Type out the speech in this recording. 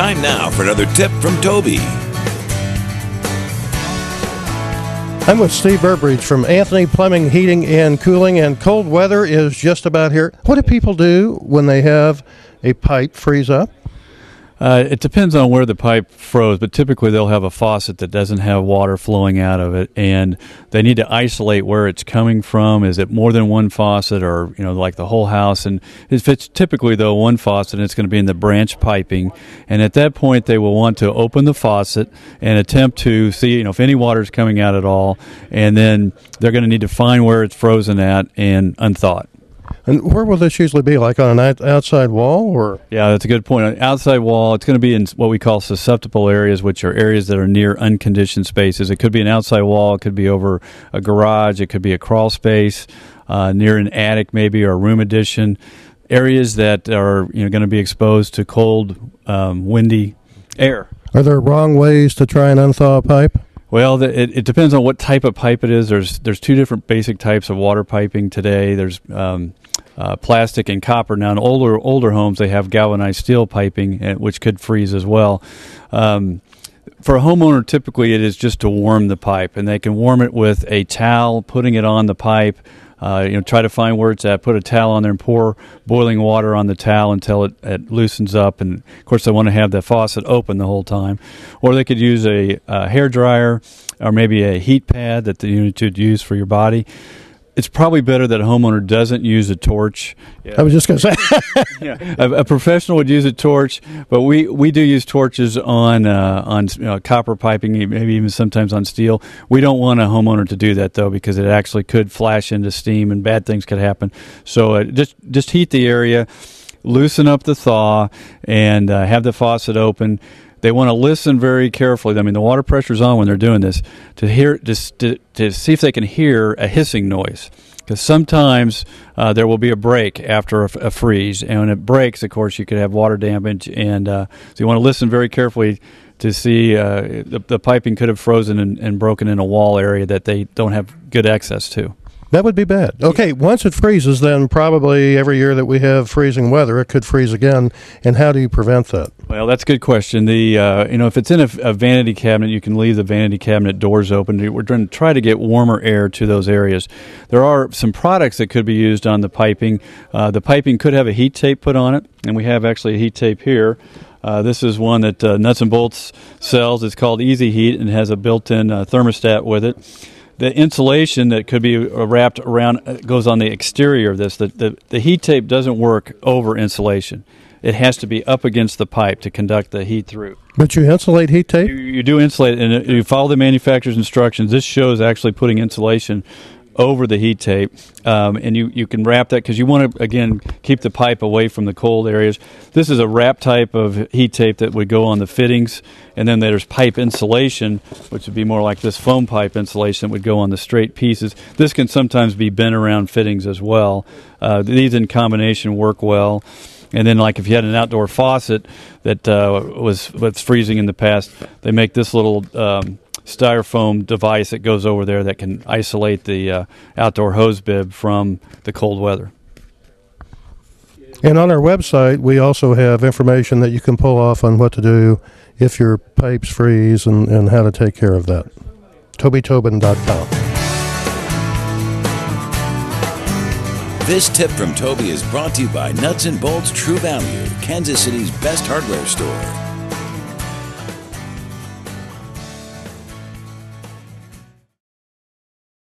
Time now for another tip from Toby. I'm with Steve Burbridge from Anthony Plumbing, Heating, and Cooling, and cold weather is just about here. What do people do when they have a pipe freeze up? It depends on where the pipe froze, but typically they'll have a faucet that doesn't have water flowing out of it, and they need to isolate where it's coming from. Is it more than one faucet, or like the whole house? And if it's typically though one faucet, it's going to be in the branch piping, and at that point they will want to open the faucet and attempt to see if any water is coming out at all, and then they're going to need to find where it's frozen at and unthaw it. And where will this usually be, like on an outside wall? Or Yeah, that's a good point. On an outside wall, it's going to be in what we call susceptible areas, which are areas that are near unconditioned spaces. It could be an outside wall, it could be over a garage, it could be a crawl space, near an attic maybe, or a room addition. Areas that are going to be exposed to cold, windy air. Are there wrong ways to try and unthaw a pipe? Well, it depends on what type of pipe it is. There's two different basic types of water piping today. There's plastic and copper. Now, in older homes, they have galvanized steel piping, which could freeze as well. For a homeowner, typically it is just to warm the pipe, and they can warm it with a towel, putting it on the pipe. Try to find where it's at, put a towel on there and pour boiling water on the towel until it loosens up. And, of course, they want to have the faucet open the whole time. Or they could use a hair dryer or maybe a heat pad that you would use for your body. It's probably better that a homeowner doesn't use a torch. Yeah. I was just going to say. Yeah. A professional would use a torch, but we do use torches on copper piping, maybe even sometimes on steel. We don't want a homeowner to do that, though, because it actually could flash into steam and bad things could happen. So just heat the area, loosen up the thaw, and have the faucet open. They want to listen very carefully. I mean, the water pressure's on when they're doing this to see if they can hear a hissing noise. Because sometimes there will be a break after a freeze, and when it breaks, of course, you could have water damage. And so you want to listen very carefully to see the piping could have frozen and broken in a wall area that they don't have good access to. That would be bad. Okay, once it freezes, then probably every year that we have freezing weather, it could freeze again. And how do you prevent that? Well, that's a good question. If it's in a vanity cabinet, you can leave the vanity cabinet doors open. We're going to try to get warmer air to those areas. There are some products that could be used on the piping. The piping could have a heat tape put on it, and we have actually a heat tape here. This is one that Nuts and Bolts sells. It's called Easy Heat and has a built-in thermostat with it. The insulation that could be wrapped around goes on the exterior of this. The heat tape doesn't work over insulation. It has to be up against the pipe to conduct the heat through. But you insulate heat tape? You do insulate, and you follow the manufacturer's instructions. This shows actually putting insulation over the heat tape, and you can wrap that because you want to, again, keep the pipe away from the cold areas. This is a wrap type of heat tape that would go on the fittings, and then there's pipe insulation, which would be more like this foam pipe insulation that would go on the straight pieces. This can sometimes be bent around fittings as well. These in combination work well. And then, like if you had an outdoor faucet that was freezing in the past, they make this little styrofoam device that goes over there that can isolate the outdoor hose bib from the cold weather. And on our website, we also have information that you can pull off on what to do if your pipes freeze and how to take care of that. TobyTobin.com. This tip from Toby is brought to you by Nuts and Bolts True Value, Kansas City's best hardware store.